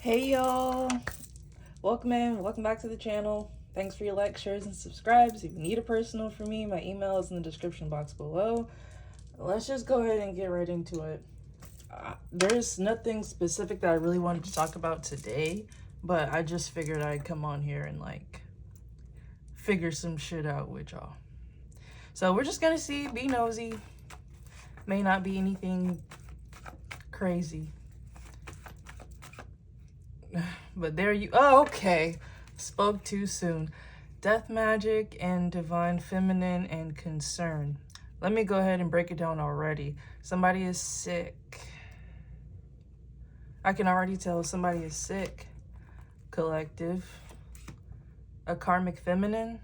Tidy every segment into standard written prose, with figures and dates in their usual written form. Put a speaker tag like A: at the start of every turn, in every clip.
A: Hey y'all, welcome back to the channel. Thanks for your likes, shares, and subscribes. If you need a personal from me, my email is in the description box below. Let's just go ahead and get right into it. There's nothing specific that I really wanted to talk about today, but I just figured I'd come on here and figure some shit out with y'all. So we're just gonna see, be nosy. May not be anything crazy. But there you, oh, okay. Spoke too soon. Death magic and divine feminine and concern. Let me go ahead and break it down already. Somebody is sick. I can already tell somebody is sick. Collective. A karmic feminine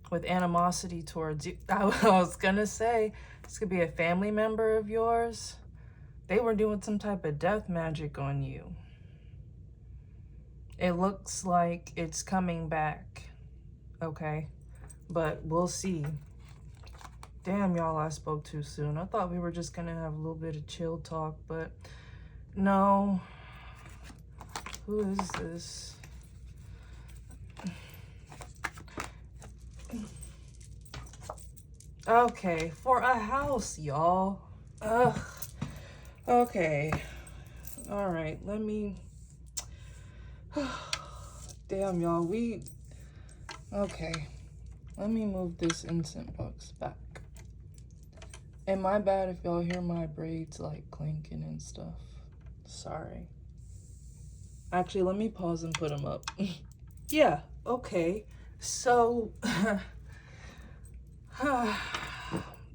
A: with animosity towards you. I was gonna say, this could be a family member of yours. They were doing some type of death magic on you. It looks like it's coming back, okay? But we'll see. Damn, y'all, I spoke too soon. I thought we were just gonna have a little bit of chill talk, but no. Who is this? Okay, for a house, y'all. Ugh. Okay. All right, let me... Damn, y'all, okay, let me move this incense box back. And my bad if y'all hear my braids clinking and stuff. Sorry. Actually, let me pause and put them up. Yeah, okay. So,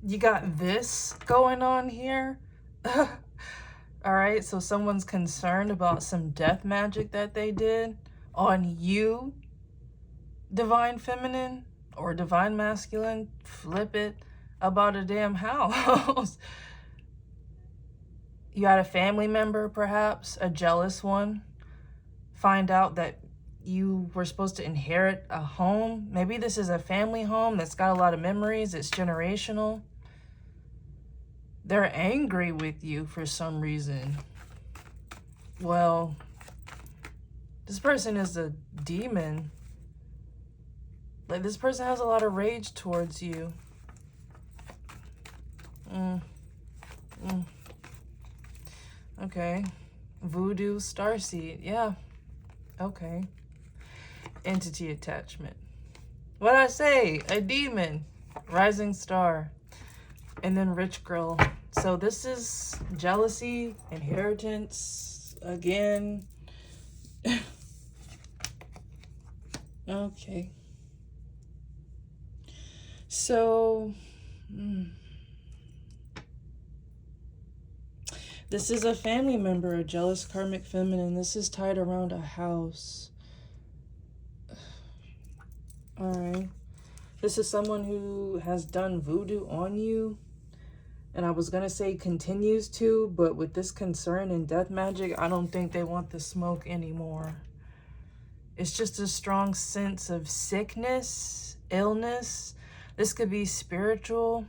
A: you got this going on here? All right, so someone's concerned about some death magic that they did on you, divine feminine or divine masculine, flip it, about a damn house. You had a family member, perhaps, a jealous one, find out that you were supposed to inherit a home. Maybe this is a family home that's got a lot of memories, it's generational. They're angry with you for some reason. Well, this person is a demon. Like, this person has a lot of rage towards you. Okay. Voodoo starseed. Yeah. Okay. Entity attachment. What'd I say? A demon. Rising star. And then rich girl. So this is jealousy, inheritance, again. Okay. So, this is a family member, a jealous karmic feminine. This is tied around a house. All right. This is someone who has done voodoo on you. And I was going to say continues to, but with this concern and death magic, I don't think they want the smoke anymore. It's just a strong sense of sickness, illness. This could be spiritual.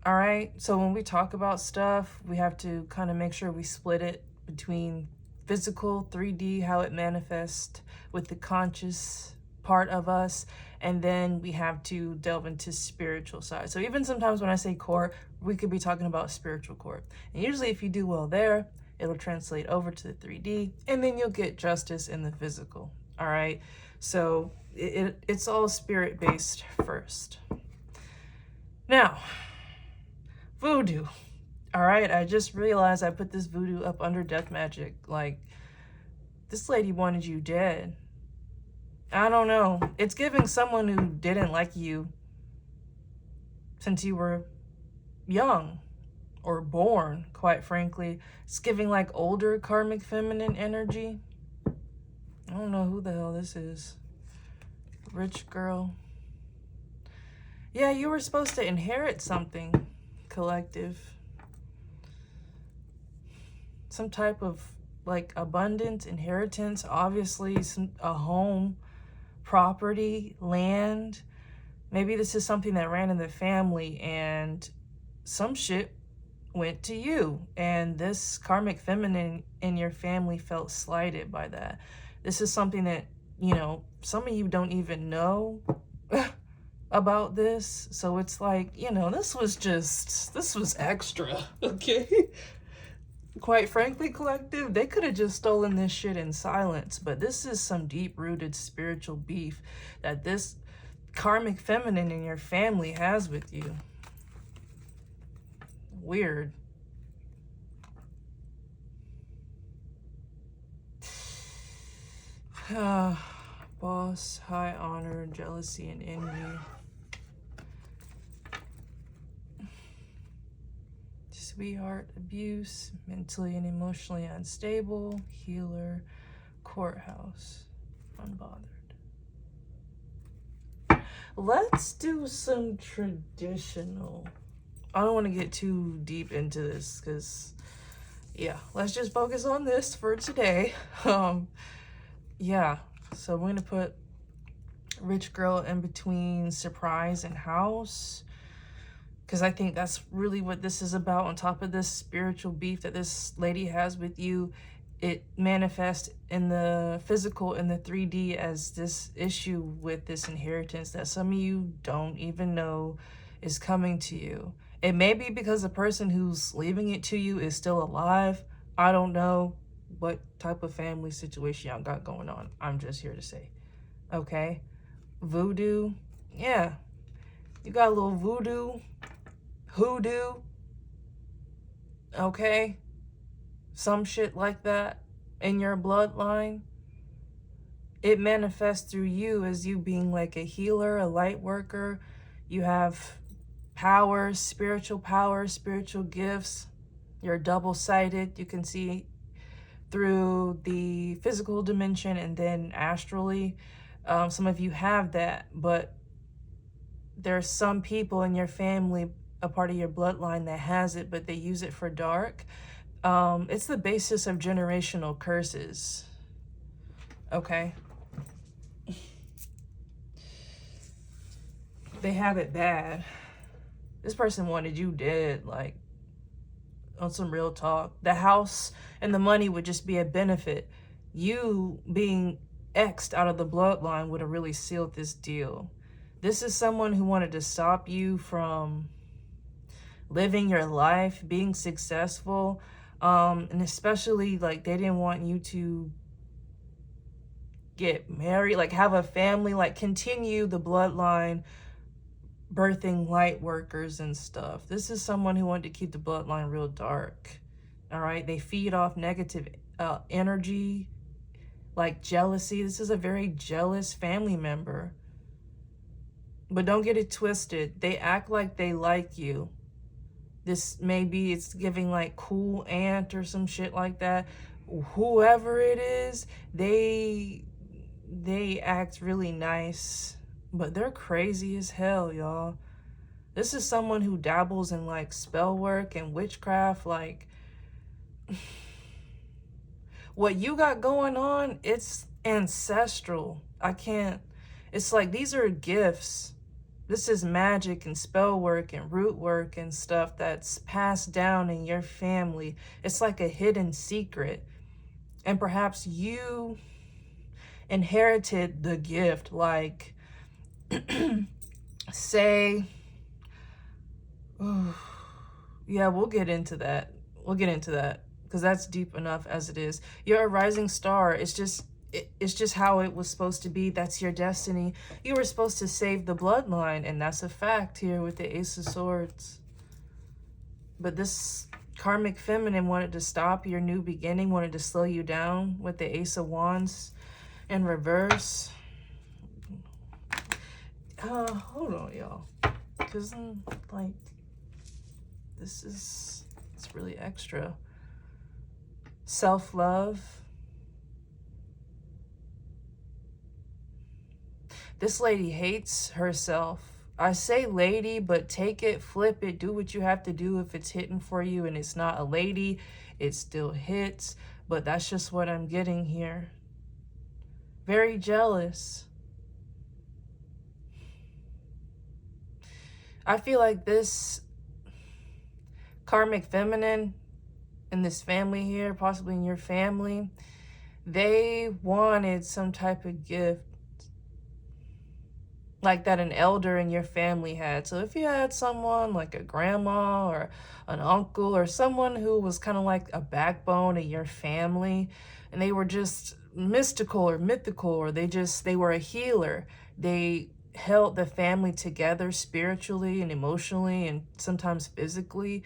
A: All right. So when we talk about stuff, we have to kind of make sure we split it between physical, 3D, how it manifests with the conscious part of us, and then we have to delve into spiritual side. So even sometimes when I say court, we could be talking about spiritual court. And usually if you do well there, it'll translate over to the 3D, and then you'll get justice in the physical. All right. So it's all spirit-based first. Now, voodoo. All right. I just realized I put this voodoo up under death magic. Like, this lady wanted you dead. I don't know. It's giving someone who didn't like you since you were young or born, quite frankly. It's giving like older karmic feminine energy. I don't know who the hell this is. Rich girl. Yeah, you were supposed to inherit something, collective. Some type of like abundance, inheritance, obviously a home, property, land. Maybe this is something that ran in the family and some shit went to you. And this karmic feminine in your family felt slighted by that. This is something that, you know, some of you don't even know about this. So it's like, you know, this was extra, okay? Quite frankly, collective, they could have just stolen this shit in silence, but this is some deep-rooted spiritual beef that this karmic feminine in your family has with you. Weird. Boss, high honor, jealousy, and envy. Sweetheart, abuse, mentally and emotionally unstable, healer, courthouse, unbothered. Let's do some traditional. I don't want to get too deep into this because, yeah, let's just focus on this for today. Yeah, so we're going to put rich girl in between surprise and house, because I think that's really what this is about. On top of this spiritual beef that this lady has with you, it manifests in the physical, in the 3D, as this issue with this inheritance that some of you don't even know is coming to you. It may be because the person who's leaving it to you is still alive. I don't know what type of family situation y'all got going on. I'm just here to say, okay? Voodoo, yeah. You got a little voodoo, hoodoo, okay? Some shit like that in your bloodline. It manifests through you as you being like a healer, a light worker. You have powers, spiritual gifts. You're double-sided. You can see through the physical dimension and then astrally. Some of you have that, but there's some people in your family, a part of your bloodline, that has it, but they use it for dark. It's the basis of generational curses. Okay? They have it bad. This person wanted you dead, like, on some real talk. The house and the money would just be a benefit. You being X'd out of the bloodline would have really sealed this deal. This is someone who wanted to stop you from living your life, being successful, and especially, like, they didn't want you to get married, like, have a family, like, continue the bloodline, birthing light workers and stuff. This is someone who wanted to keep the bloodline real dark, all right? They feed off negative energy, like jealousy. This is a very jealous family member. But don't get it twisted. They act like they like you. This maybe it's giving like cool aunt or some shit like that. Whoever it is, they act really nice, but they're crazy as hell, y'all. This is someone who dabbles in like spell work and witchcraft. Like, what you got going on, it's ancestral. It's like, these are gifts. This is magic and spell work and root work and stuff that's passed down in your family. It's like a hidden secret. And perhaps you inherited the gift, like, say, yeah, we'll get into that. Because that's deep enough as it is. You're a rising star. It's just how it was supposed to be. That's your destiny. You were supposed to save the bloodline, and that's a fact here with the Ace of Swords. But this karmic feminine wanted to stop your new beginning, wanted to slow you down with the Ace of Wands in reverse. Hold on, y'all. Because, like, it's really extra. Self-love. This lady hates herself. I say lady, but take it, flip it, do what you have to do. If it's hitting for you and it's not a lady, it still hits. But that's just what I'm getting here. Very jealous. I feel like this karmic feminine in this family here, possibly in your family, they wanted some type of gift like that an elder in your family had. So if you had someone like a grandma or an uncle or someone who was kind of like a backbone of your family, and they were just mystical or mythical, or they were a healer. They held the family together spiritually and emotionally and sometimes physically.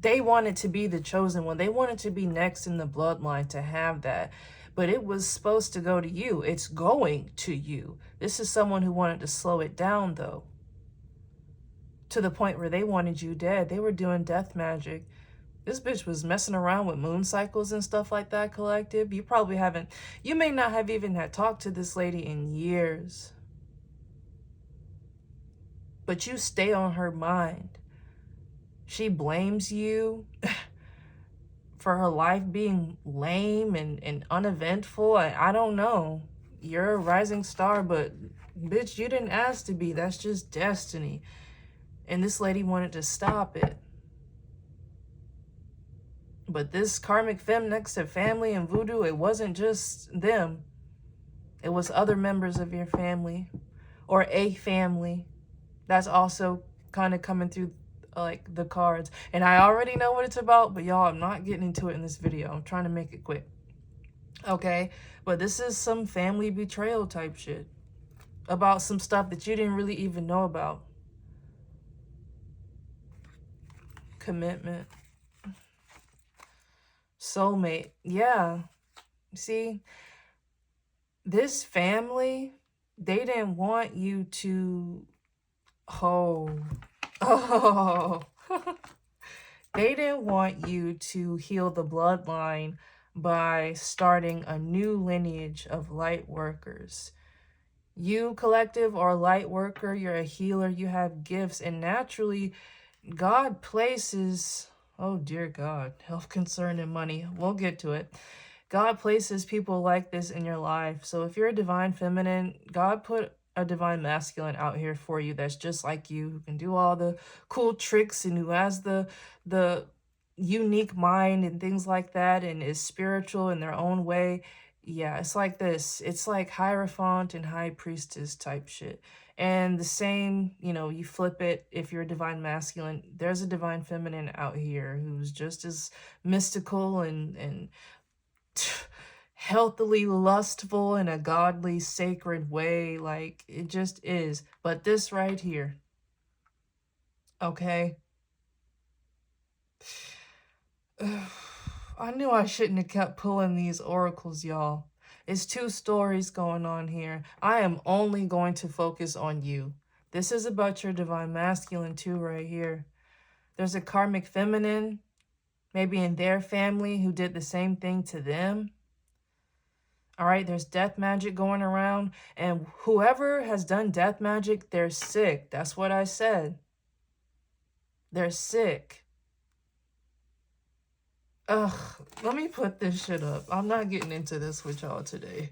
A: They wanted to be the chosen one. They wanted to be next in the bloodline to have that. But it was supposed to go to you. It's going to you. This is someone who wanted to slow it down, though, to the point where they wanted you dead. They were doing death magic. This bitch was messing around with moon cycles and stuff like that, collective. You may not have even had talked to this lady in years. But you stay on her mind. She blames you for her life being lame and uneventful. I don't know. You're a rising star, but bitch, you didn't ask to be. That's just destiny. And this lady wanted to stop it. But this karmic femme next to family and voodoo, it wasn't just them. It was other members of your family or a family that's also kind of coming through like the cards. And I already know what it's about, but y'all, I'm not getting into it in this video. I'm trying to make it quick. Okay? But this is some family betrayal type shit about some stuff that you didn't really even know about. Commitment. Soulmate. Yeah. See, this family, they didn't want you to... They didn't want you to heal the bloodline by starting a new lineage of light workers. You, collective, are a light worker. You're a healer. You have gifts. And naturally, God places... Oh, dear God. Health, concern, and money. We'll get to it. God places people like this in your life. So if you're a divine feminine, God put a divine masculine out here for you that's just like you, who can do all the cool tricks and who has the unique mind and things like that and is spiritual in their own way. Yeah, it's like this. It's like Hierophant and High Priestess type shit. And the same, you flip it, if you're a divine masculine, there's a divine feminine out here who's just as mystical and healthily lustful in a godly, sacred way. Like, it just is. But this right here, okay? I knew I shouldn't have kept pulling these oracles, y'all. It's two stories going on here. I am only going to focus on you. This is about your divine masculine too right here. There's a karmic feminine, maybe in their family, who did the same thing to them. All right, there's death magic going around, and whoever has done death magic, they're sick. That's what I said. They're sick. Ugh, let me put this shit up. I'm not getting into this with y'all today.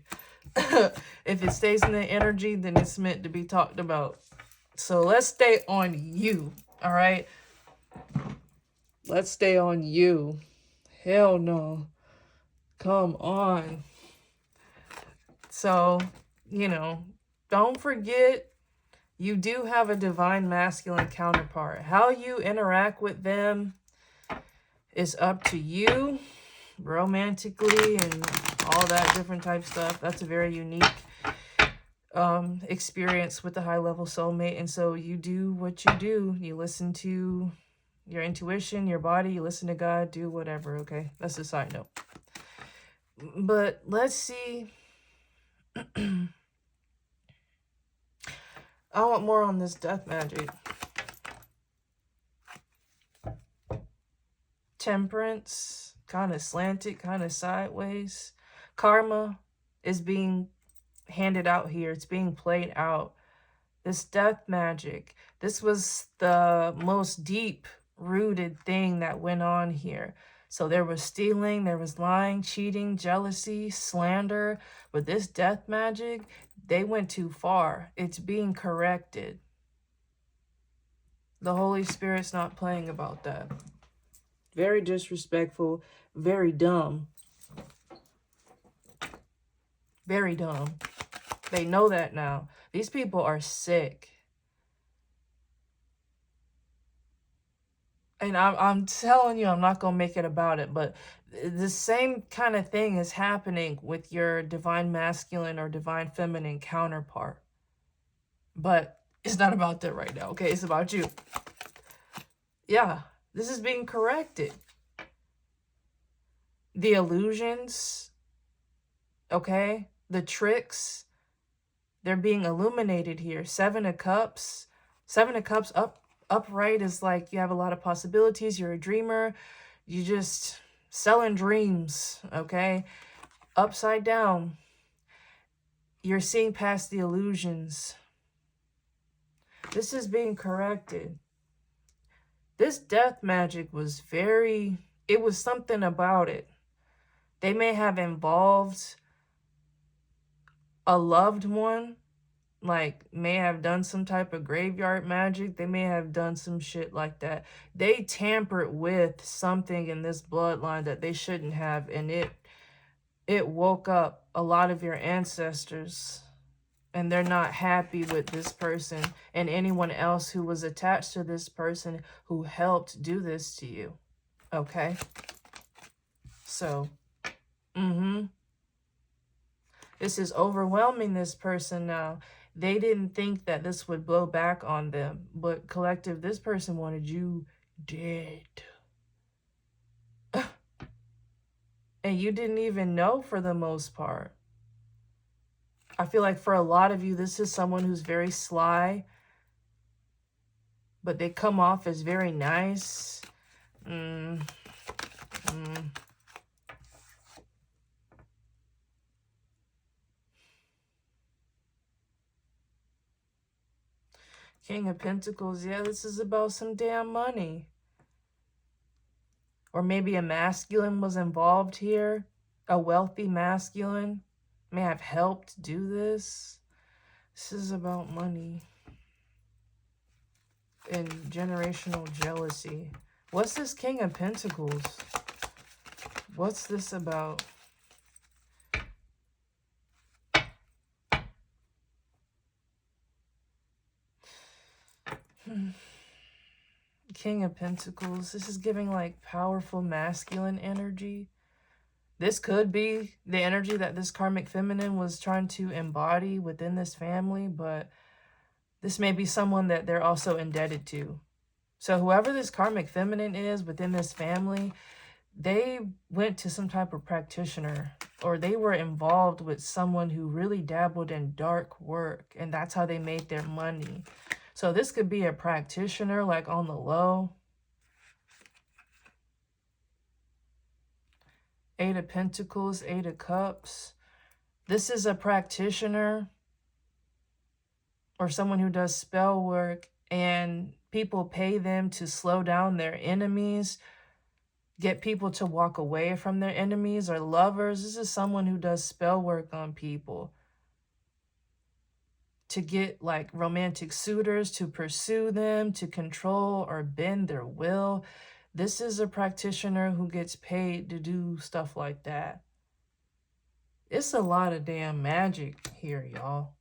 A: If it stays in the energy, then it's meant to be talked about. So let's stay on you, all right? Let's stay on you. Hell no. Come on. So, don't forget, you do have a divine masculine counterpart. How you interact with them is up to you, romantically and all that different type stuff. That's a very unique experience with the high-level soulmate. And so you do what you do. You listen to your intuition, your body, you listen to God, do whatever, okay? That's a side note. But let's see... I want more on this death magic. Temperance, kind of slanted, kind of sideways. Karma is being handed out here. It's being played out. This death magic, this was the most deep-rooted thing that went on here. So there was stealing, there was lying, cheating, jealousy, slander. But this death magic, they went too far. It's being corrected. The Holy Spirit's not playing about that. Very disrespectful, very dumb. Very dumb. They know that now. These people are sick. And I'm telling you, I'm not going to make it about it, but the same kind of thing is happening with your divine masculine or divine feminine counterpart. But it's not about that right now, okay? It's about you. Yeah, this is being corrected. The illusions, okay? The tricks, they're being illuminated here. Seven of Cups. Seven of Cups upright is like you have a lot of possibilities. You're a dreamer. You just selling dreams, okay? Upside down, you're seeing past the illusions. This is being corrected. This death magic was it was something about it. They may have involved a loved one, like may have done some type of graveyard magic. They may have done some shit like that. They tampered with something in this bloodline that they shouldn't have, and it woke up a lot of your ancestors, and they're not happy with this person and anyone else who was attached to this person who helped do this to you. Okay? So, this is overwhelming this person now. They didn't think that this would blow back on them, but collective, this person wanted you dead. And you didn't even know for the most part. I feel like for a lot of you, this is someone who's very sly, but they come off as very nice. King of Pentacles, yeah, this is about some damn money. Or maybe a masculine was involved here. A wealthy masculine may have helped do this. This is about money. And generational jealousy. What's this King of Pentacles? What's this about? King of Pentacles. This is giving like powerful masculine energy. This could be the energy that this karmic feminine was trying to embody within this family, but this may be someone that they're also indebted to. So whoever this karmic feminine is within this family, they went to some type of practitioner, or they were involved with someone who really dabbled in dark work, and that's how they made their money. So this could be a practitioner, like on the low. Eight of Pentacles, Eight of Cups. This is a practitioner or someone who does spell work, and people pay them to slow down their enemies, get people to walk away from their enemies, or lovers. This is someone who does spell work on people to get like romantic suitors to pursue them, to control or bend their will. This is a practitioner who gets paid to do stuff like that. It's a lot of damn magic here, y'all.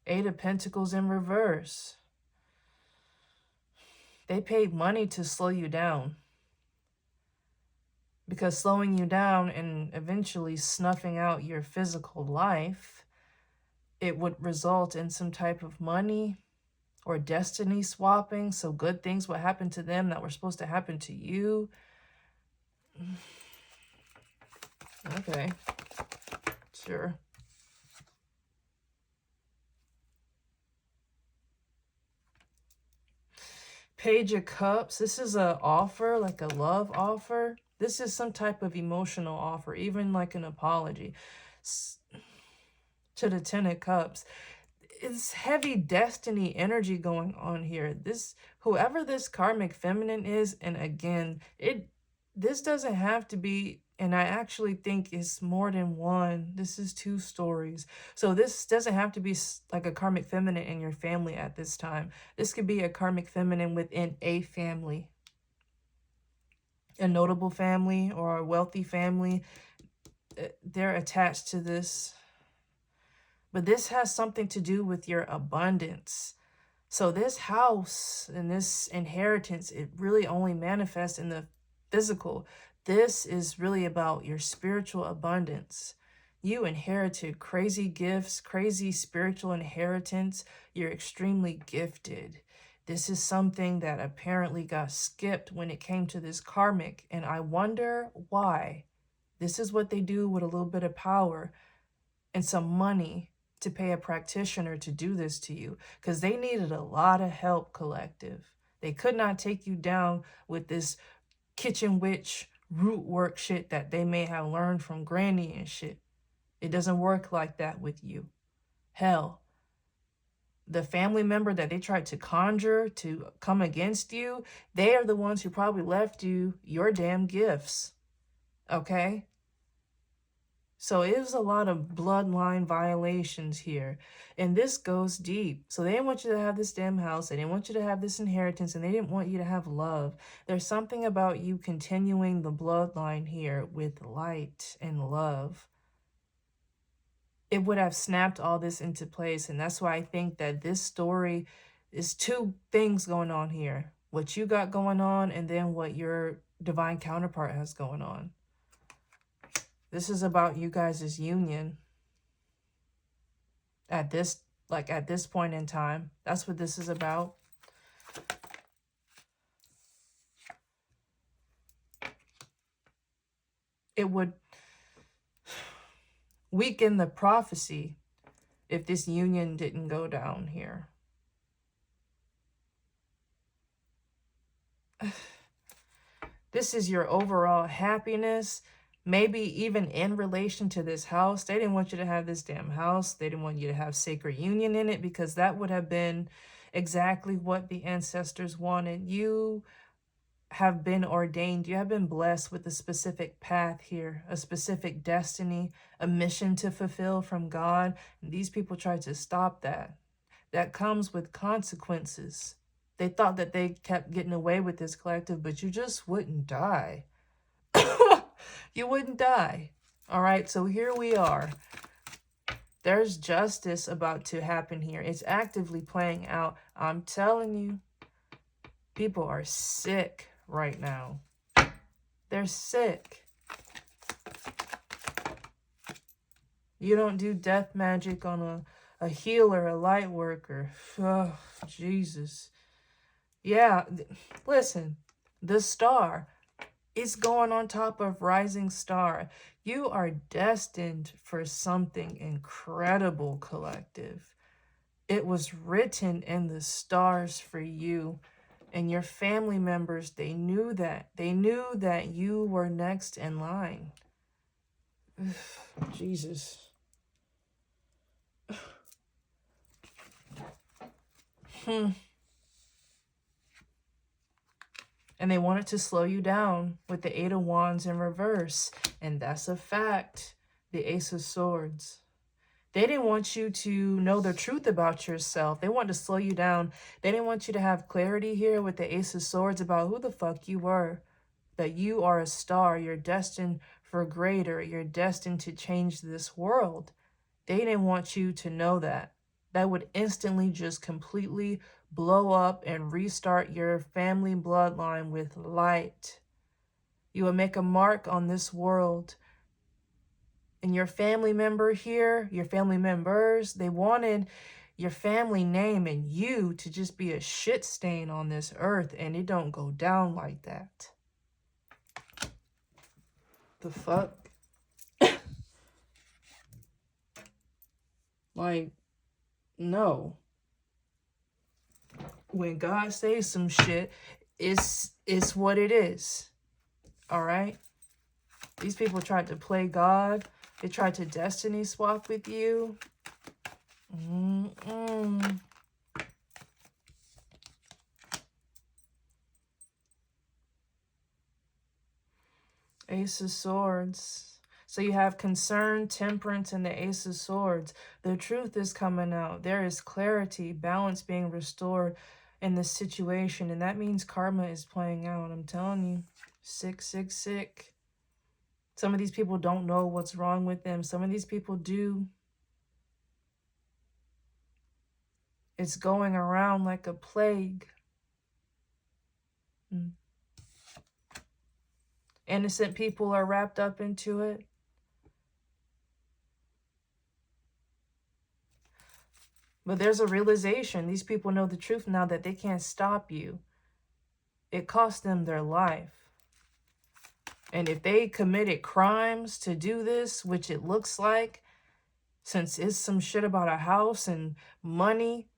A: Eight of Pentacles in reverse. They paid money to slow you down. Because slowing you down and eventually snuffing out your physical life, it would result in some type of money or destiny swapping. So good things would happen to them that were supposed to happen to you. Okay. Sure. Page of Cups. This is an offer, like a love offer. This is some type of emotional offer, even like an apology. To the Ten of Cups. It's heavy destiny energy going on here. Whoever this karmic feminine is, and again, this doesn't have to be, and I actually think it's more than one. This is 2 stories. So this doesn't have to be like a karmic feminine in your family at this time. This could be a karmic feminine within a family, a notable family or a wealthy family. They're attached to this. But this has something to do with your abundance. So this house and this inheritance, it really only manifests in the physical. This is really about your spiritual abundance. You inherited crazy gifts, crazy spiritual inheritance. You're extremely gifted. This is something that apparently got skipped when it came to this karmic, and I wonder why. This is what they do with a little bit of power and some money to pay a practitioner to do this to you, because they needed a lot of help, collective. They could not take you down with this kitchen witch root work shit that they may have learned from granny and shit. It doesn't work like that with you. Hell, the family member that they tried to conjure to come against you, they are the ones who probably left you your damn gifts. Okay? So it was a lot of bloodline violations here. And this goes deep. So they didn't want you to have this damn house. They didn't want you to have this inheritance. And they didn't want you to have love. There's something about you continuing the bloodline here with light and love. It would have snapped all this into place. And that's why I think that this story is 2 things going on here. What you got going on, and then what your divine counterpart has going on. This is about you guys' union at this point in time. That's what this is about. It would weaken the prophecy if this union didn't go down here. This is your overall happiness. Maybe even in relation to this house. They didn't want you to have this damn house. They didn't want you to have sacred union in it, because that would have been exactly what the ancestors wanted. You have been ordained. You have been blessed with a specific path here, a specific destiny, a mission to fulfill from God. And these people tried to stop that. That comes with consequences. They thought that they kept getting away with this, collective, but you just wouldn't die. You wouldn't die. All right, so here we are. There's justice about to happen here. It's actively playing out. I'm telling you, people are sick right now. They're sick. You don't do death magic on a healer, a light worker. Oh, Jesus. Yeah, listen, the star is going on top of rising star. You are destined for something incredible, collective. It was written in the stars for you. And your family members, they knew that. They knew that you were next in line. Jesus. And they wanted to slow you down with the 8 of Wands in reverse. And that's a fact. The Ace of Swords. They didn't want you to know the truth about yourself. They wanted to slow you down. They didn't want you to have clarity here with the Ace of Swords about who the fuck you were. That you are a star. You're destined for greater. You're destined to change this world. They didn't want you to know that. That would instantly just completely blow up and restart your family bloodline with light. You will make a mark on this world. And your family member here, your family members, they wanted your family name and you to just be a shit stain on this earth, and it don't go down like that. The fuck? Like, no. When God says some shit, it's what it is. All right? These people tried to play God. They tried to destiny swap with you. Ace of Swords. So you have concern, temperance, and the Ace of Swords. The truth is coming out. There is clarity, balance being restored in this situation. And that means karma is playing out. I'm telling you. Sick, sick, sick. Some of these people don't know what's wrong with them. Some of these people do. It's going around like a plague. Innocent people are wrapped up into it. But there's a realization. These people know the truth now that they can't stop you. It cost them their life. And if they committed crimes to do this, which it looks like, since it's some shit about a house and money,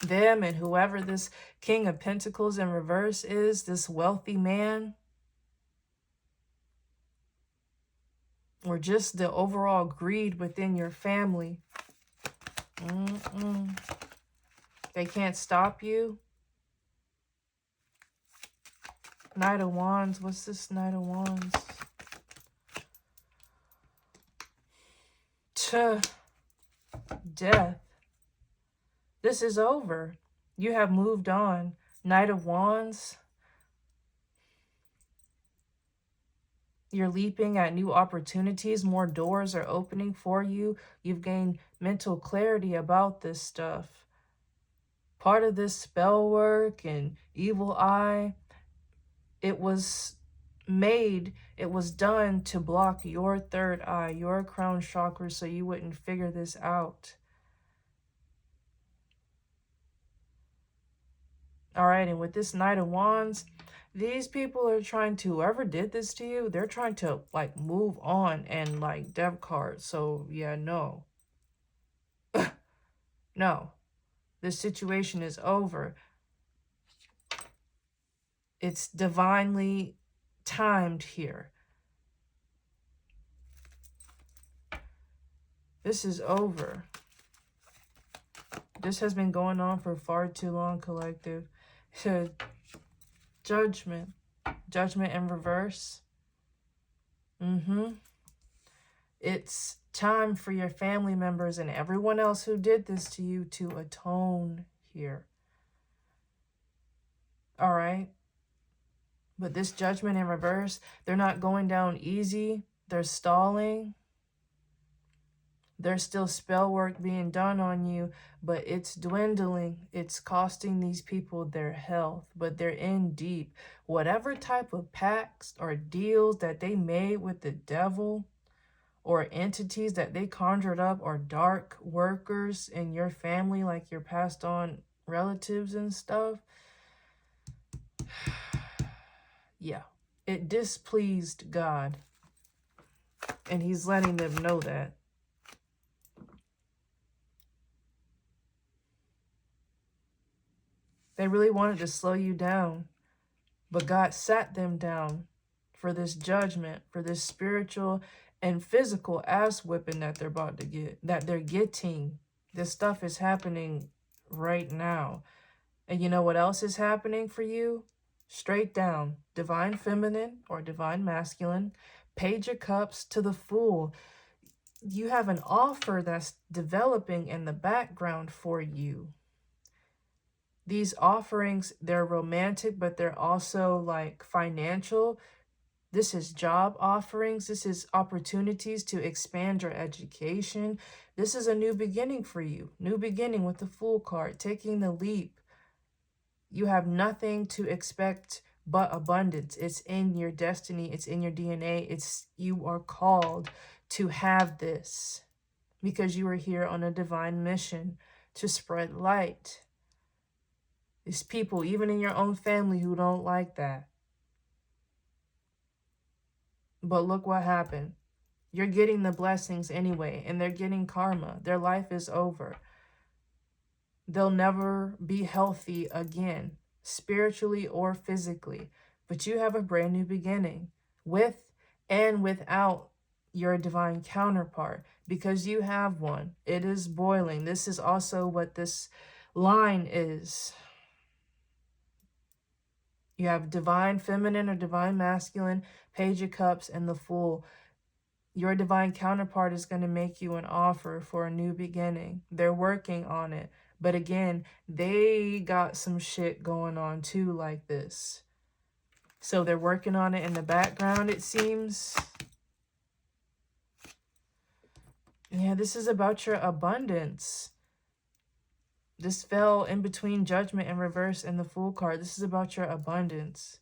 A: them and whoever this King of Pentacles in reverse is, this wealthy man, or just the overall greed within your family. They can't stop you. Knight of Wands. What's this Knight of Wands? Death. This is over. You have moved on. Knight of Wands. You're leaping at new opportunities. More doors are opening for you. You've gained mental clarity about this stuff. Part of this spell work and evil eye, it was done to block your third eye, your crown chakra, so you wouldn't figure this out. All right, and with this Knight of Wands, these people are trying to, whoever did this to you, they're trying to like move on and like dev cards. So yeah, no. No. This situation is over. It's divinely timed here. This is over. This has been going on for far too long, collective. Judgment. Judgment in reverse. It's time for your family members and everyone else who did this to you to atone here. All right? But this judgment in reverse, they're not going down easy. They're stalling. There's still spell work being done on you, but it's dwindling. It's costing these people their health, but they're in deep. Whatever type of pacts or deals that they made with the devil or entities that they conjured up or dark workers in your family, like your passed on relatives and stuff, yeah, it displeased God. And he's letting them know that. They really wanted to slow you down, but God sat them down for this judgment, for this spiritual and physical ass whipping that they're about to get, that they're getting. This stuff is happening right now. And you know what else is happening for you? Straight down, divine feminine or divine masculine, Page of Cups to the Fool. You have an offer that's developing in the background for you. These offerings, they're romantic, but they're also like financial. This is job offerings. This is opportunities to expand your education. This is a new beginning for you. New beginning with the Fool card, taking the leap. You have nothing to expect but abundance. It's in your destiny. It's in your DNA. You are called to have this because you are here on a divine mission to spread light. There's people, even in your own family, who don't like that. But look what happened. You're getting the blessings anyway, and they're getting karma. Their life is over. They'll never be healthy again, spiritually or physically. But you have a brand new beginning with and without your divine counterpart, because you have one. It is boiling. This is also what this line is. You have divine feminine or divine masculine, Page of Cups, and the Fool. Your divine counterpart is going to make you an offer for a new beginning. They're working on it. But again, they got some shit going on too like this. So they're working on it in the background, it seems. Yeah, this is about your abundance. This fell in between Judgment and Reverse and the Fool card. This is about your abundance.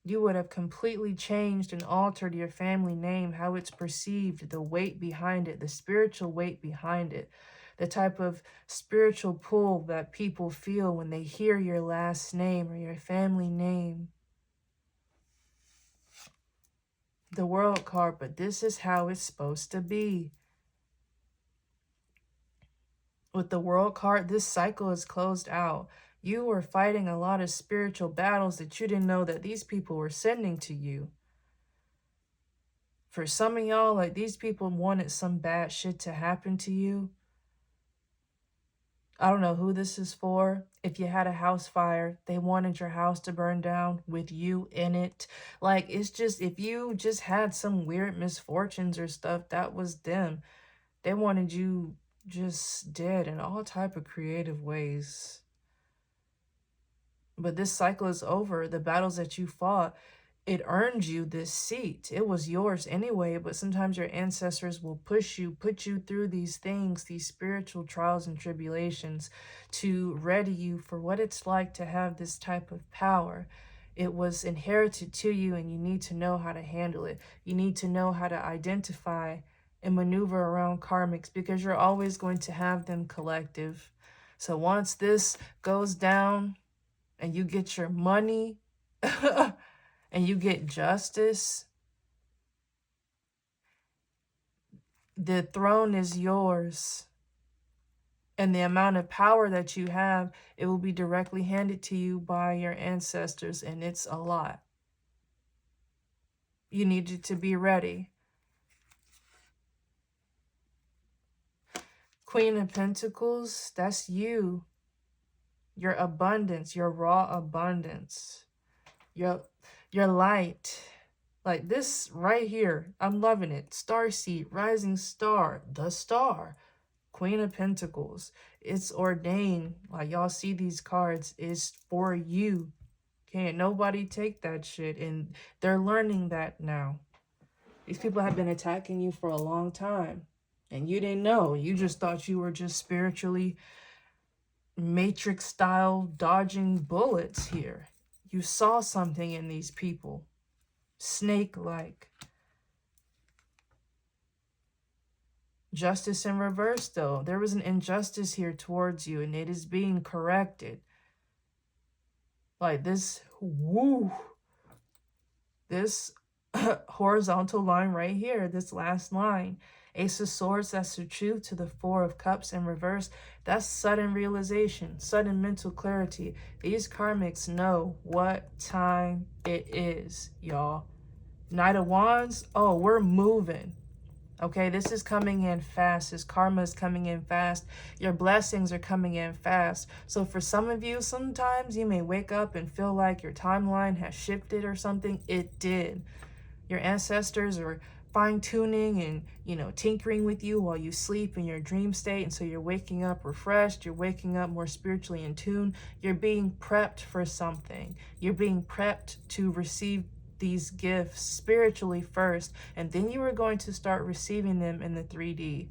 A: You would have completely changed and altered your family name, how it's perceived, the weight behind it, the spiritual weight behind it, the type of spiritual pull that people feel when they hear your last name or your family name. The World card, but this is how it's supposed to be. With the World card, this cycle is closed out. You were fighting a lot of spiritual battles that you didn't know that these people were sending to you. For some of y'all, like, these people wanted some bad shit to happen to you. I don't know who this is for. If you had a house fire, they wanted your house to burn down with you in it. Like, it's just, if you just had some weird misfortunes or stuff, that was them. They wanted you just dead in all type of creative ways. But this cycle is over. The battles that you fought, it earned you this seat. It was yours anyway, but sometimes your ancestors will put you through these things, these spiritual trials and tribulations, to ready you for what it's like to have this type of power. It was inherited to you, and you need to know how to handle it. You need to know how to identify and maneuver around karmics, because you're always going to have them collective. So once this goes down and you get your money and you get justice, the throne is yours. And the amount of power that you have, it will be directly handed to you by your ancestors, and it's a lot. You needed to be ready. Queen of Pentacles, that's you. Your abundance, your raw abundance. Your light. Like this right here. I'm loving it. Starseed, rising star, the star. Queen of Pentacles. It's ordained. Like, y'all see these cards. It's for you. Can't nobody take that shit. And they're learning that now. These people have been attacking you for a long time. And you didn't know. You just thought you were just spiritually Matrix style dodging bullets here. You saw something in these people. Snake-like. Justice in reverse, though. There was an injustice here towards you, and it is being corrected. Like this, woo. This horizontal line right here, this last line. Ace of Swords, that's the truth, to the Four of Cups in reverse. That's sudden realization, sudden mental clarity. These karmics know what time it is, y'all. Knight of Wands, oh, we're moving. Okay, this is coming in fast. This karma is coming in fast. Your blessings are coming in fast. So for some of you, sometimes you may wake up and feel like your timeline has shifted or something. It did. Your ancestors are fine-tuning and, you know, tinkering with you while you sleep in your dream state. And so you're waking up refreshed. You're waking up more spiritually in tune. You're being prepped for something. You're being prepped to receive these gifts spiritually first, and then you are going to start receiving them in the 3D.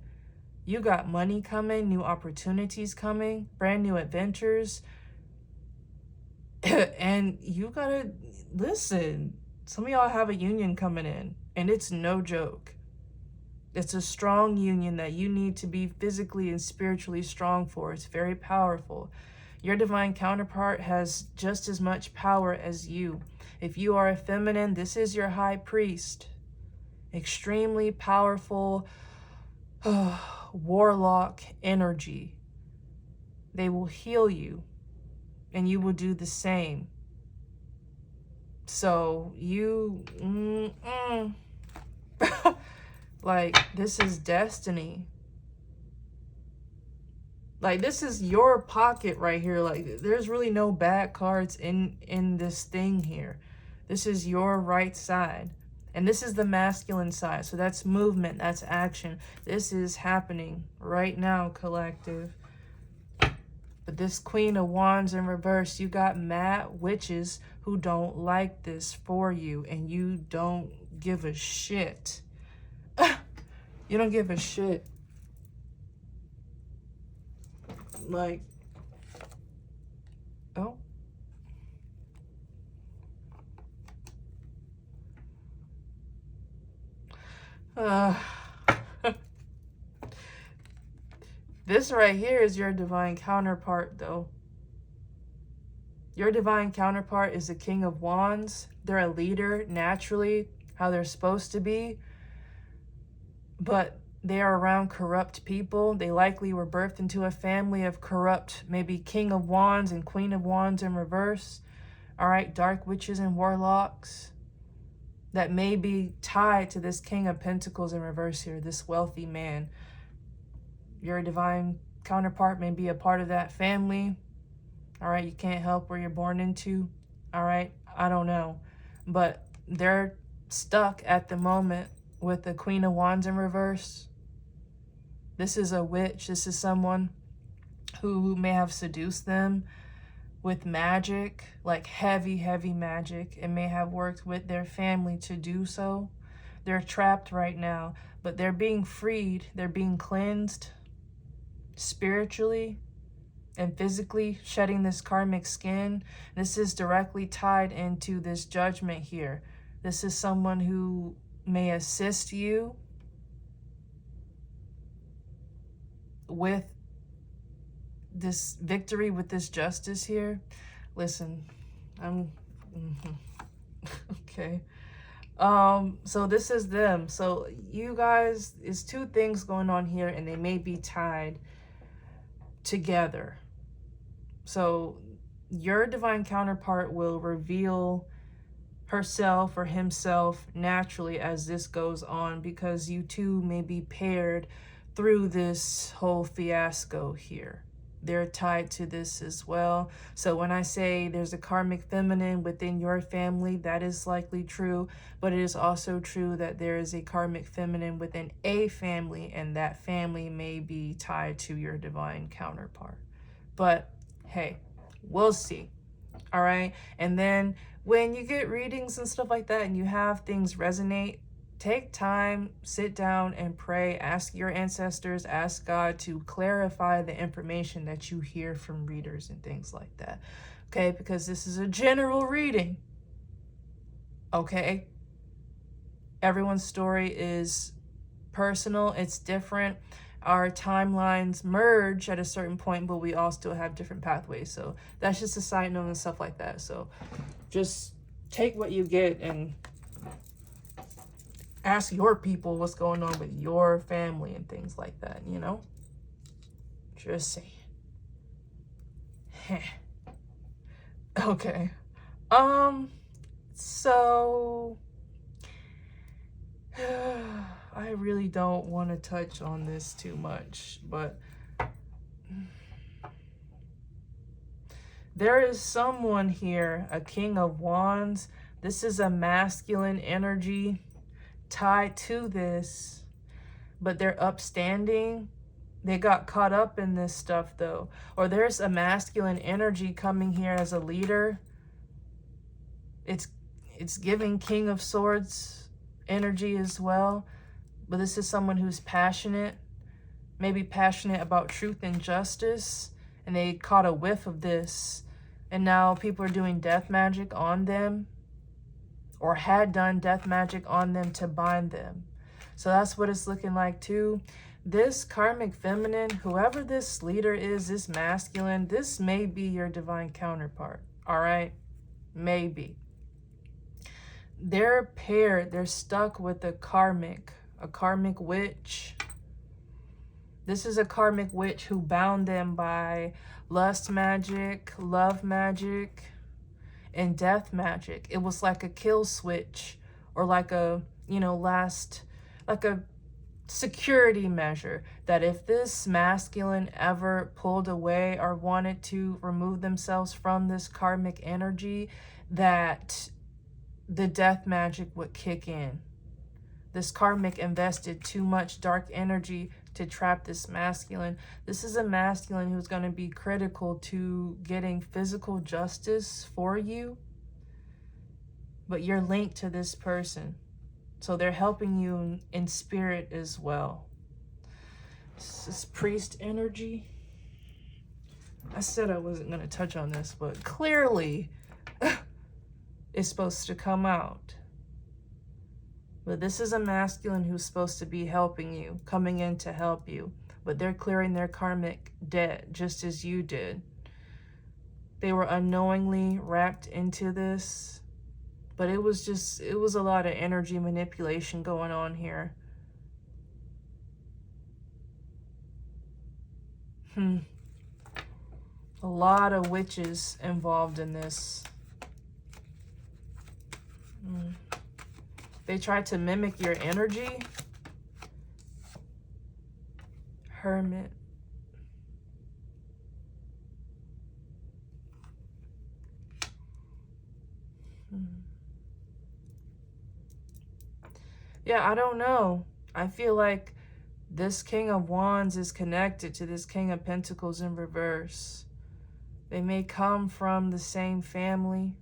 A: You got money coming, new opportunities coming, brand new adventures. And you gotta listen. Some of y'all have a union coming in, and it's no joke. It's a strong union that you need to be physically and spiritually strong for. It's very powerful. Your divine counterpart has just as much power as you. If you are a feminine, this is your high priest. Extremely powerful warlock energy. They will heal you, and you will do the same. So you, like, this is destiny. Like, this is your pocket right here. Like, there's really no bad cards in this thing here. This is your right side. And this is the masculine side. So that's movement. That's action. This is happening right now, collective. But this Queen of Wands in reverse, you got mad witches who don't like this for you. And you don't give a shit. You don't give a shit. Like, oh. This right here is your divine counterpart, though. Your divine counterpart is the King of Wands. They're a leader, naturally, how they're supposed to be. But they are around corrupt people. They likely were birthed into a family of corrupt, maybe King of Wands and Queen of Wands in reverse. All right, dark witches and warlocks that may be tied to this King of Pentacles in reverse here, this wealthy man. Your divine counterpart may be a part of that family. All right, you can't help where you're born into. All right, I don't know. But they're stuck at the moment with the Queen of Wands in reverse. This is a witch. This is someone who may have seduced them with magic, like heavy, heavy magic. It may have worked with their family to do so. They're trapped right now, but they're being freed. They're being cleansed spiritually and physically, shedding this karmic skin. This is directly tied into this judgment here. This is someone who may assist you with this victory, with this justice here. Listen, okay. So this is them. So you guys, is two things going on here, and they may be tied together. So your divine counterpart will reveal herself or himself naturally as this goes on, because you two may be paired through this whole fiasco here. They're tied to this as well. So when I say there's a karmic feminine within your family, that is likely true, but it is also true that there is a karmic feminine within a family, and that family may be tied to your divine counterpart. But hey, we'll see. All right. And then when you get readings and stuff like that and you have things resonate, take time, sit down and pray. Ask your ancestors, ask God to clarify the information that you hear from readers and things like that. Okay, because this is a general reading. Okay? Everyone's story is personal, it's different. Our timelines merge at a certain point, but we all still have different pathways. So that's just a side note and stuff like that. So just take what you get and ask your people what's going on with your family and things like that, you know? Just saying. Okay. So I really don't want to touch on this too much, but there is someone here, a King of Wands. This is a masculine energy tied to this, but they're upstanding. They got caught up in this stuff though. Or there's a masculine energy coming here as a leader. It's giving King of Swords energy as well. But this is someone who's passionate, maybe passionate about truth and justice, and they caught a whiff of this. And now people are doing death magic on them, or had done death magic on them to bind them. So that's what it's looking like too. This karmic feminine, whoever this leader is, this masculine, this may be your divine counterpart, all right? Maybe. They're paired, they're stuck with a karmic witch. This is a karmic witch who bound them by lust magic, love magic, and death magic. It was like a kill switch, or like a, like a security measure, that if this masculine ever pulled away or wanted to remove themselves from this karmic energy, that the death magic would kick in. This karmic invested too much dark energy to trap this masculine. This is a masculine who's going to be critical to getting physical justice for you, but you're linked to this person. So they're helping you in spirit as well. This is priest energy. I said I wasn't going to touch on this, but clearly it's supposed to come out. But this is a masculine who's supposed to be helping you, coming in to help you. But they're clearing their karmic debt just as you did. They were unknowingly wrapped into this. But it was a lot of energy manipulation going on here. A lot of witches involved in this. They tried to mimic your energy. Hermit. Yeah, I don't know. I feel like this King of Wands is connected to this King of Pentacles in reverse. They may come from the same family.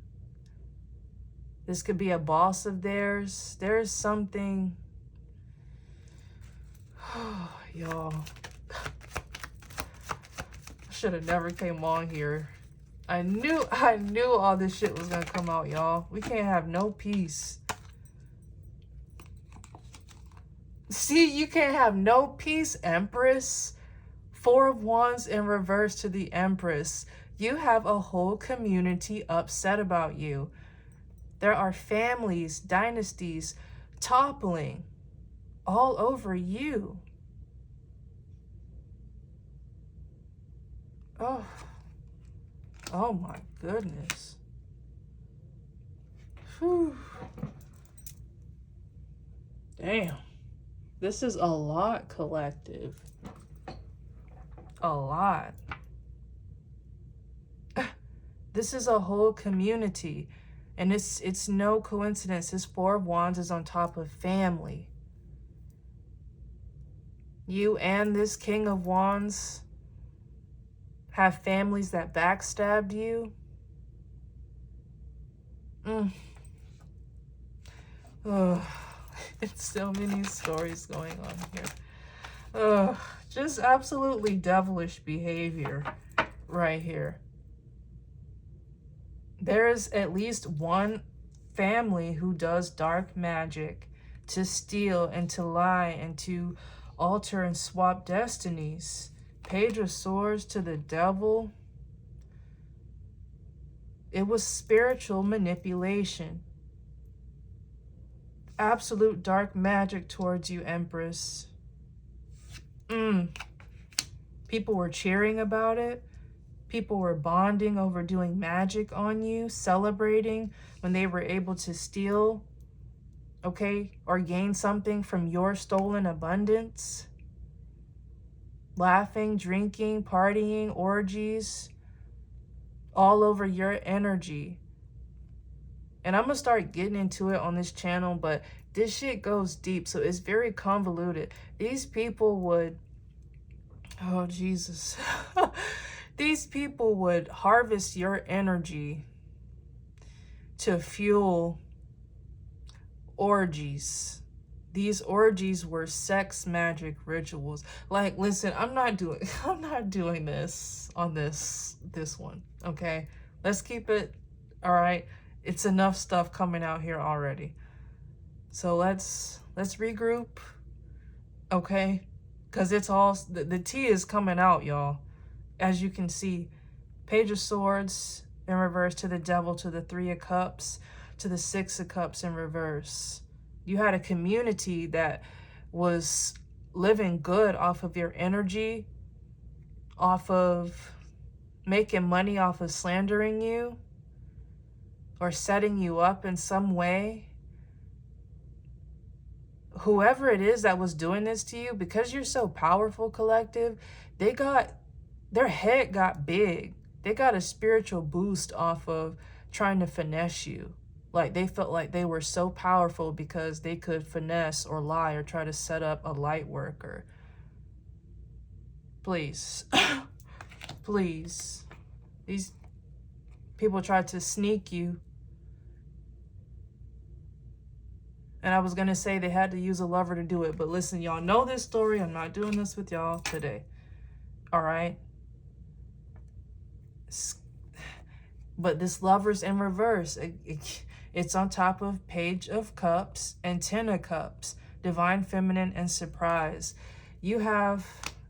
A: This could be a boss of theirs. There's something... Y'all. I should have never came on here. I knew all this shit was going to come out, y'all. We can't have no peace. See, you can't have no peace, Empress. Four of Wands in reverse to the Empress. You have a whole community upset about you. There are families, dynasties toppling all over you. Oh my goodness. Whew. Damn. This is a lot, collective. A lot. This is a whole community. And it's no coincidence. This Four of Wands is on top of family. You and this King of Wands have families that backstabbed you. It's so many stories going on here. Just absolutely devilish behavior right here. There is at least one family who does dark magic to steal and to lie and to alter and swap destinies. Page of Swords to the Devil. It was spiritual manipulation. Absolute dark magic towards you, Empress. People were cheering about it. People were bonding over doing magic on you, celebrating when they were able to steal, okay, or gain something from your stolen abundance. Laughing, drinking, partying, orgies, all over your energy. And I'm going to start getting into it on this channel, but this shit goes deep, so it's very convoluted. These people would, oh Jesus, these people would harvest your energy to fuel orgies. These orgies were sex magic rituals. Like, listen, I'm not doing this on this one, okay? Let's keep it, all right? It's enough stuff coming out here already. So let's regroup, okay? Because it's all, the tea is coming out, y'all. As you can see, Page of Swords in reverse to the Devil, to the Three of Cups, to the Six of Cups in reverse. You had a community that was living good off of your energy, off of making money off of slandering you, or setting you up in some way. whoever it is that was doing this to you, because you're so powerful, collective, their head got big. They got a spiritual boost off of trying to finesse you. Like, they felt like they were so powerful because they could finesse or lie or try to set up a light worker. Please. Please. These people tried to sneak you. And I was going to say they had to use a lover to do it. But listen, y'all know this story. I'm not doing this with y'all today. All right? But this lover's in reverse. It's on top of Page of Cups and Ten of Cups. Divine Feminine and Surprise. You have,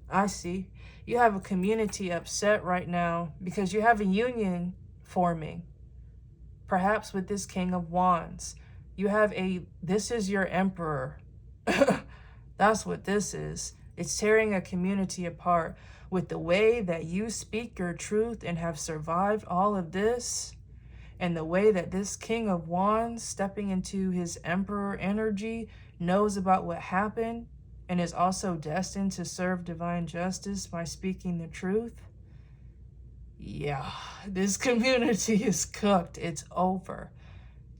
A: I see, you have a community upset right now because you have a union forming. Perhaps with this King of Wands. You have this is your emperor. That's what this is. It's tearing a community apart. With the way that you speak your truth and have survived all of this, and the way that this King of Wands, stepping into his emperor energy, knows about what happened and is also destined to serve divine justice by speaking the truth. Yeah, this community is cooked. It's over.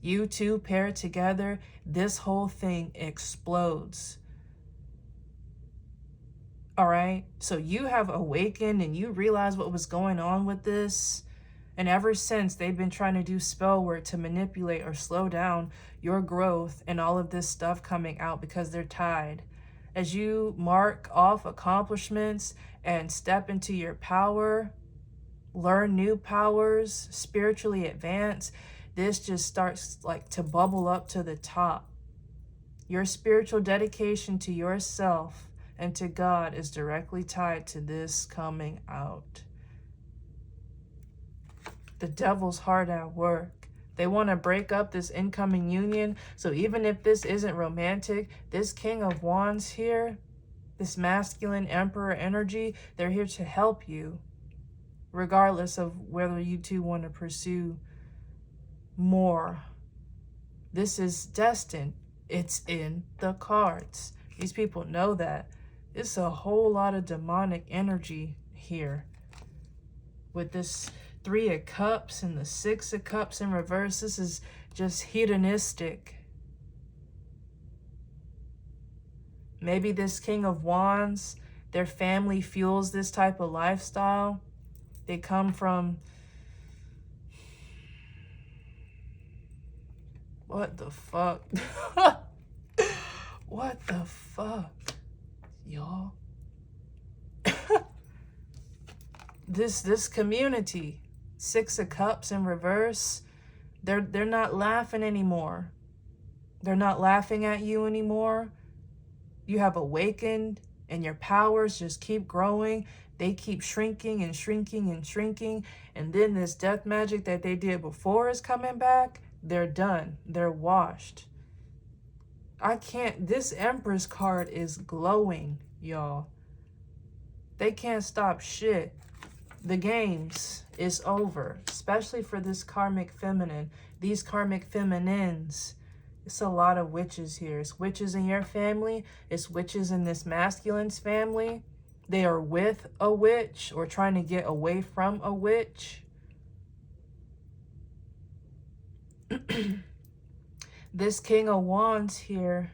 A: You two paired together, this whole thing explodes. All right? So you have awakened and you realize what was going on with this. And ever since, they've been trying to do spell work to manipulate or slow down your growth and all of this stuff coming out because they're tied. As you mark off accomplishments and step into your power, learn new powers, spiritually advance, this just starts like to bubble up to the top. Your spiritual dedication to yourself and to God is directly tied to this coming out. The devil's hard at work. They want to break up this incoming union. So even if this isn't romantic, this King of Wands here, this masculine emperor energy, they're here to help you, regardless of whether you two want to pursue more. This is destined. It's in the cards. These people know that. It's a whole lot of demonic energy here. With this Three of Cups and the Six of Cups in reverse, this is just hedonistic. Maybe this King of Wands, their family fuels this type of lifestyle. They come from... What the fuck? What the fuck, y'all? This community, Six of Cups in reverse, they're not laughing anymore. They're not laughing at you anymore. You have awakened and your powers just keep growing. They keep shrinking and shrinking and shrinking. And then this death magic that they did before is coming back. They're done. They're washed. This Empress card is glowing, y'all. They can't stop shit. The games is over, especially for this karmic feminine. These karmic feminines. It's a lot of witches here. It's witches in your family. It's witches in this masculine's family. They are with a witch or trying to get away from a witch. This King of Wands here,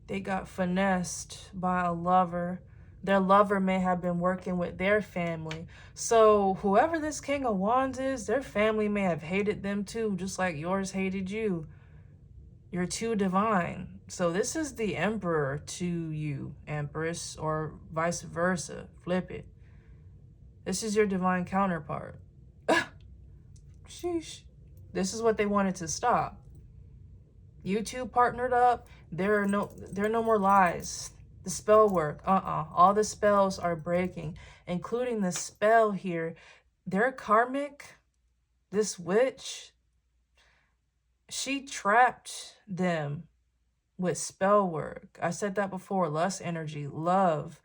A: they got finessed by a lover. Their lover may have been working with their family. So whoever this King of Wands is, their family may have hated them too, just like yours hated you. You're too divine. So this is the Emperor to you, Empress, or vice versa. Flip it. This is your divine counterpart. Sheesh. This is what they wanted to stop. You two partnered up. There are no more lies. The spell work. All the spells are breaking, including the spell here. They're karmic. This witch, she trapped them with spell work. I said that before. Lust energy, love.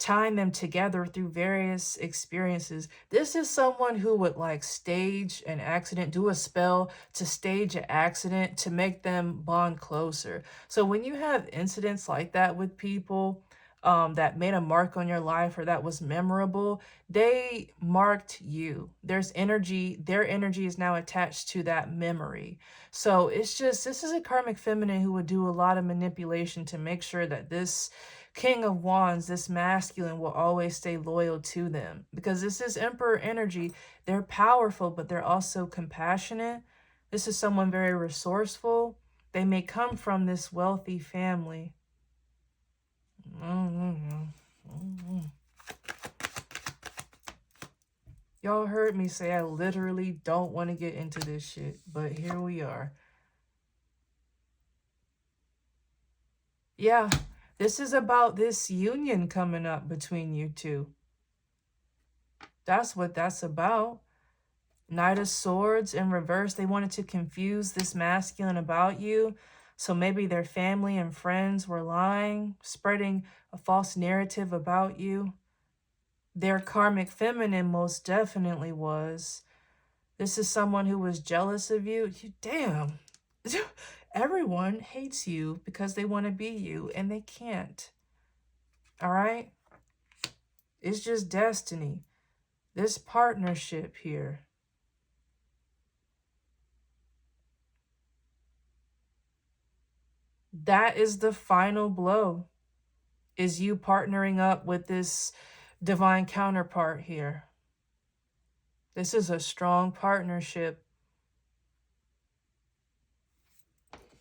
A: tying them together through various experiences. This is someone who would like stage an accident, do a spell to stage an accident to make them bond closer. So when you have incidents like that with people that made a mark on your life or that was memorable, they marked you. There's energy, their energy is now attached to that memory. So it's just, this is a karmic feminine who would do a lot of manipulation to make sure that this King of Wands, this masculine, will always stay loyal to them. Because this is Emperor energy. They're powerful, but they're also compassionate. This is someone very resourceful. They may come from this wealthy family. Y'all heard me say I literally don't want to get into this shit, but here we are. Yeah, this is about this union coming up between you two. That's what that's about. Knight of Swords in reverse. They wanted to confuse this masculine about you. So maybe their family and friends were lying, spreading a false narrative about you. Their karmic feminine most definitely was. This is someone who was jealous of you. Damn. Everyone hates you because they want to be you and they can't. All right? It's just destiny. This partnership here. That is the final blow. Is you partnering up with this divine counterpart here. This is a strong partnership.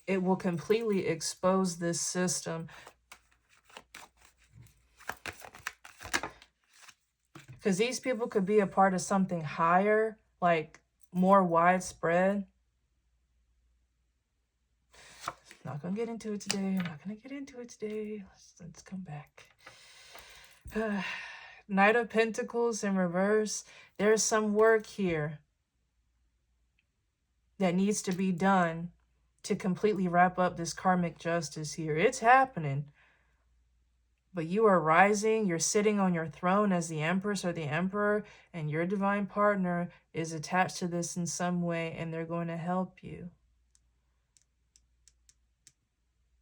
A: It will completely expose this system. Because these people could be a part of something higher, like more widespread. Not going to get into it today. I'm not going to get into it today. Let's come back. Knight of Pentacles in reverse. There's some work here that needs to be done to completely wrap up this karmic justice here. It's happening. But you are rising. You're sitting on your throne as the Empress or the Emperor, and your divine partner is attached to this in some way, and they're going to help you.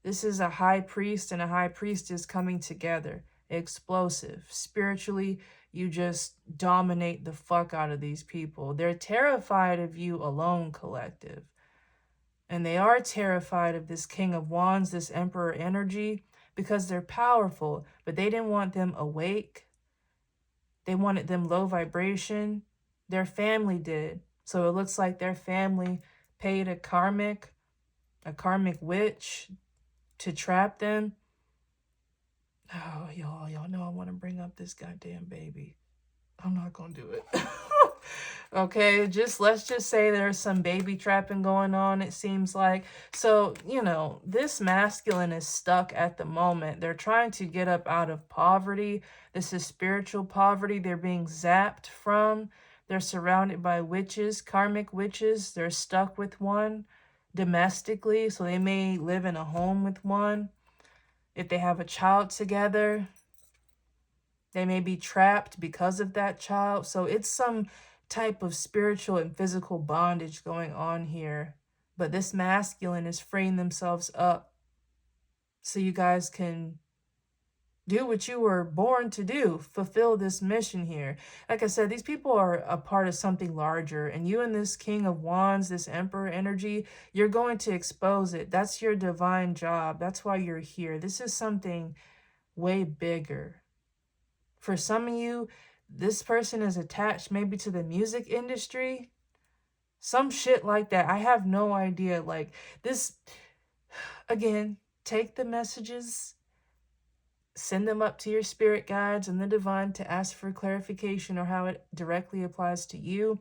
A: This is a high priest and a high priestess coming together. Explosive. Spiritually, you just dominate the fuck out of these people. They're terrified of you alone, collective. And they are terrified of this King of Wands, this Emperor energy, because they're powerful. But they didn't want them awake. They wanted them low vibration. Their family did. So it looks like their family paid a karmic witch to trap them. Oh, y'all know I want to bring up this goddamn baby. I'm not gonna do it. Okay, let's just say there's some baby trapping going on, it seems like. So, you know, this masculine is stuck at the moment. They're trying to get up out of poverty. This is spiritual poverty they're being zapped from. They're surrounded by witches, karmic witches. They're stuck with one domestically, so they may live in a home with one. If they have a child together, they may be trapped because of that child. So it's some type of spiritual and physical bondage going on here. But this masculine is freeing themselves up so you guys can do what you were born to do, fulfill this mission here. Like I said, these people are a part of something larger, and you and this King of Wands, this Emperor energy, you're going to expose it. That's your divine job. That's why you're here. This is something way bigger. For some of you, this person is attached maybe to the music industry. Some shit like that. I have no idea. Like this, again, take the messages, send them up to your spirit guides and the divine to ask for clarification or how it directly applies to you.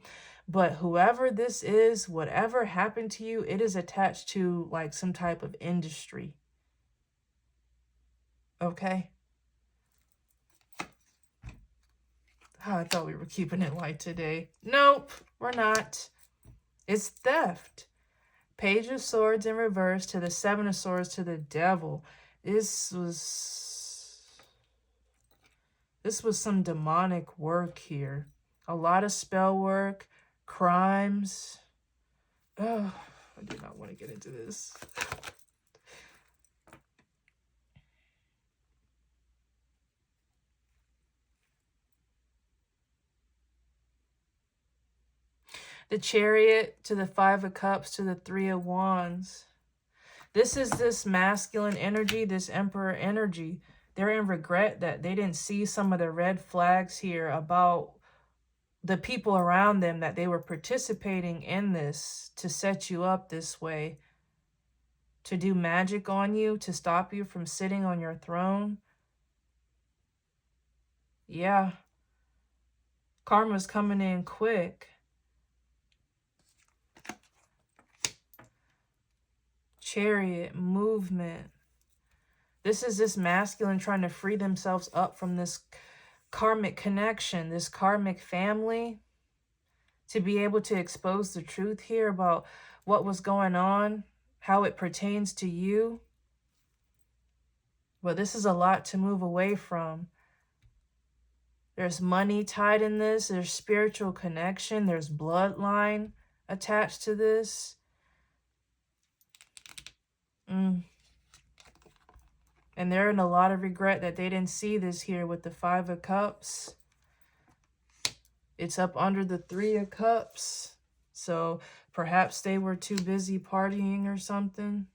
A: But whoever this is, whatever happened to you, it is attached to like some type of industry. Okay? Oh, I thought we were keeping it light today. Nope, we're not. It's theft. Page of Swords in reverse to the Seven of Swords to the Devil. This was... This was some demonic work here. A lot of spell work, crimes. Oh, I do not want to get into this. The Chariot to the Five of Cups to the Three of Wands. This is this masculine energy, this Emperor energy. They're in regret that they didn't see some of the red flags here about the people around them, that they were participating in this to set you up this way, to do magic on you, to stop you from sitting on your throne. Yeah. Karma's coming in quick. Chariot, movement. This is this masculine trying to free themselves up from this karmic connection, this karmic family, to be able to expose the truth here about what was going on, how it pertains to you. But this is a lot to move away from. There's money tied in this. There's spiritual connection. There's bloodline attached to this. And they're in a lot of regret that they didn't see this here with the Five of Cups. It's up under the Three of Cups. So perhaps they were too busy partying or something.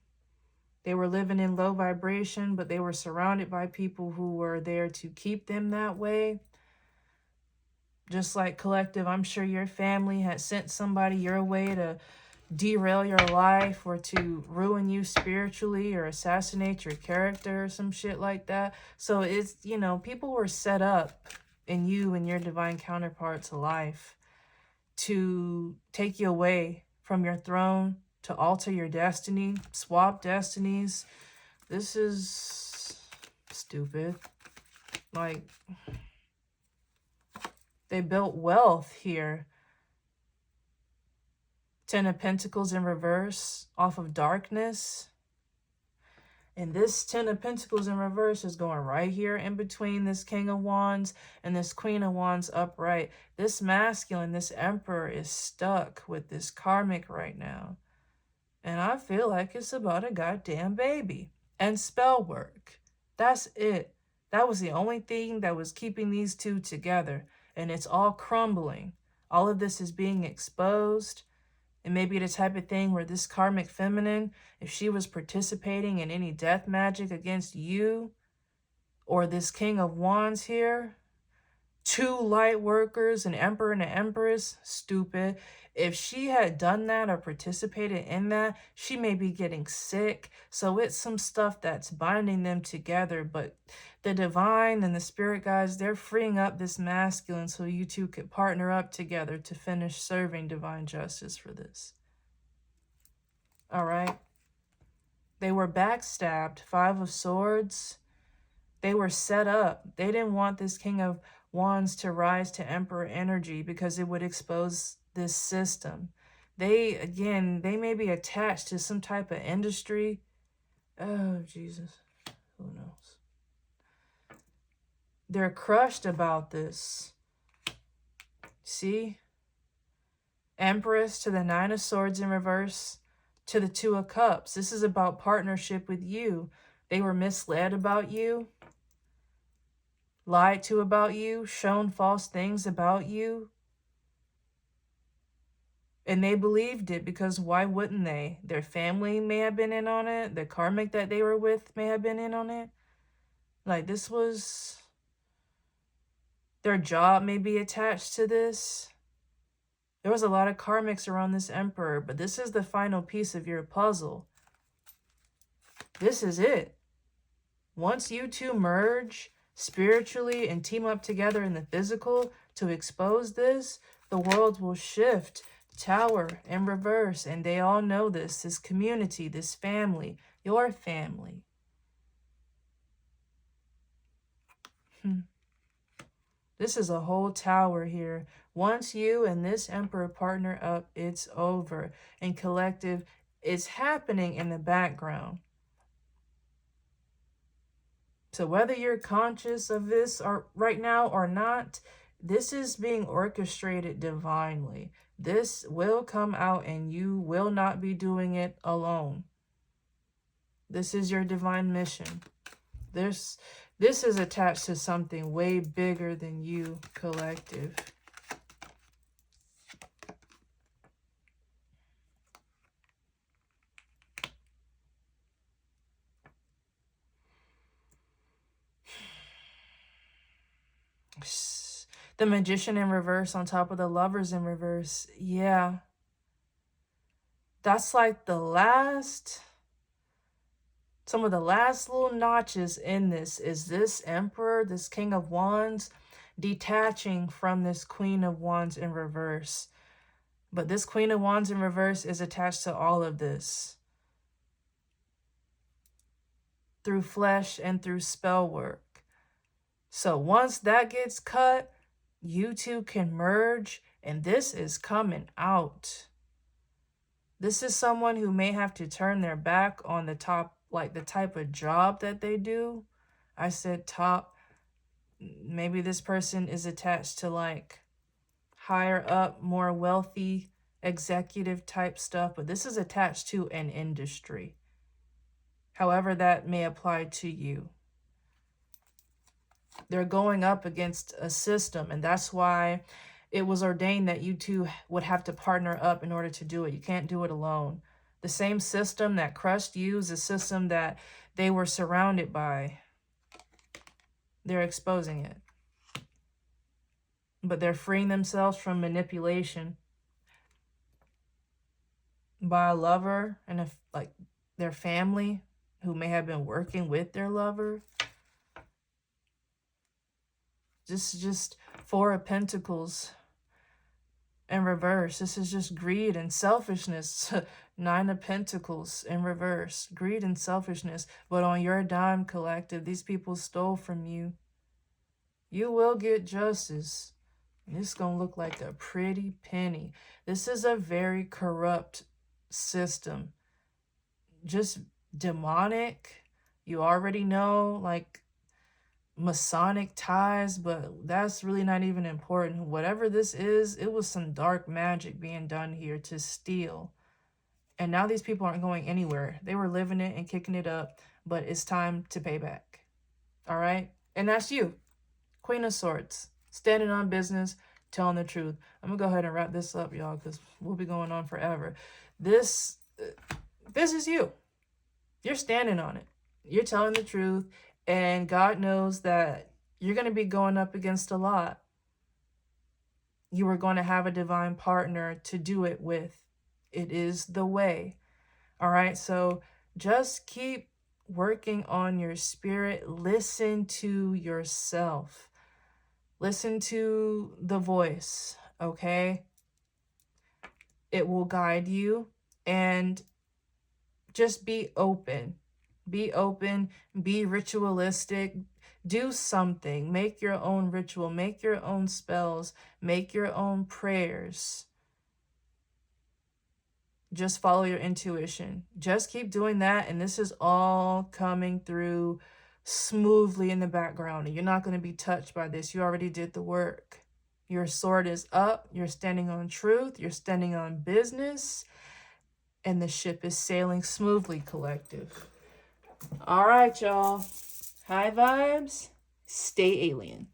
A: They were living in low vibration, but they were surrounded by people who were there to keep them that way. Just like collective, I'm sure your family had sent somebody your way to derail your life or to ruin you spiritually or assassinate your character or some shit like that. So it's, you know, people were set up in you and your divine counterpart's life to take you away from your throne, to alter your destiny, swap destinies. This is stupid. Like, they built wealth here. Ten of Pentacles in reverse off of darkness. And this Ten of Pentacles in reverse is going right here in between this King of Wands and this Queen of Wands upright. This masculine, this Emperor, is stuck with this karmic right now. And I feel like it's about a goddamn baby and spell work. That's it. That was the only thing that was keeping these two together. And it's all crumbling. All of this is being exposed. It may be the type of thing where this karmic feminine, if she was participating in any death magic against you or this King of Wands here, two light workers, an Emperor and an Empress, stupid. If she had done that or participated in that, she may be getting sick. So it's some stuff that's binding them together. But the divine and the spirit guides, they're freeing up this masculine so you two could partner up together to finish serving divine justice for this. All right. They were backstabbed. Five of Swords. They were set up. They didn't want this King of Wands to rise to Emperor energy because it would expose this system. They may be attached to some type of industry. Oh, Jesus. Who knows? They're crushed about this. See? Empress to the Nine of Swords in reverse to the Two of Cups. This is about partnership with you. They were misled about you, lied to about you, shown false things about you. And they believed it because why wouldn't they? Their family may have been in on it. The karmic that they were with may have been in on it. Like, this was... Their job may be attached to this. There was a lot of karmics around this Emperor, but this is the final piece of your puzzle. This is it. Once you two merge spiritually and team up together in the physical to expose this, the world will shift. Tower in reverse, and they all know this community, this family, your family. This is a whole tower here. Once you and this Emperor partner up, it's over. And collective, it's happening in the background. So whether you're conscious of this or right now or not, this is being orchestrated divinely. This will come out and you will not be doing it alone. This is your divine mission. This is attached to something way bigger than you, collective. The Magician in reverse on top of the Lovers in reverse. Yeah. That's like the last... Some of the last little notches in this is this Emperor, this King of Wands, detaching from this Queen of Wands in reverse. But this Queen of Wands in reverse is attached to all of this. Through flesh and through spell work. So once that gets cut, you two can merge, and this is coming out. This is someone who may have to turn their back on the top, like the type of job that they do. I said top. Maybe this person is attached to like higher up, more wealthy, executive type stuff, but this is attached to an industry. However that may apply to you. They're going up against a system, and that's why it was ordained that you two would have to partner up in order to do it. You can't do it alone. The same system that crushed you is a system that they were surrounded by. They're exposing it. But they're freeing themselves from manipulation by a lover and like their family who may have been working with their lover. Just Four of Pentacles in reverse. This is just greed and selfishness. Nine of Pentacles in reverse. Greed and selfishness. But on your dime, collective, these people stole from you. You will get justice. It's going to look like a pretty penny. This is a very corrupt system. Just demonic. You already know, like, Masonic ties, but that's really not even important. Whatever this is, it was some dark magic being done here to steal. And now these people aren't going anywhere. They were living it and kicking it up, but it's time to pay back. All right? And that's you. Queen of Swords. Standing on business, telling the truth. I'm going to go ahead and wrap this up, y'all, because we'll be going on forever. This is you. You're standing on it. You're telling the truth. And God knows that you're going to be going up against a lot. You are going to have a divine partner to do it with. It is the way. All right. So just keep working on your spirit. Listen to yourself. Listen to the voice. Okay. It will guide you. And just be open. Be open, be ritualistic, do something, make your own ritual, make your own spells, make your own prayers. Just follow your intuition. Just keep doing that, and this is all coming through smoothly in the background, and you're not going to be touched by this. You already did the work. Your sword is up, you're standing on truth, you're standing on business, and the ship is sailing smoothly, collective. All right, y'all. High vibes. Stay alien.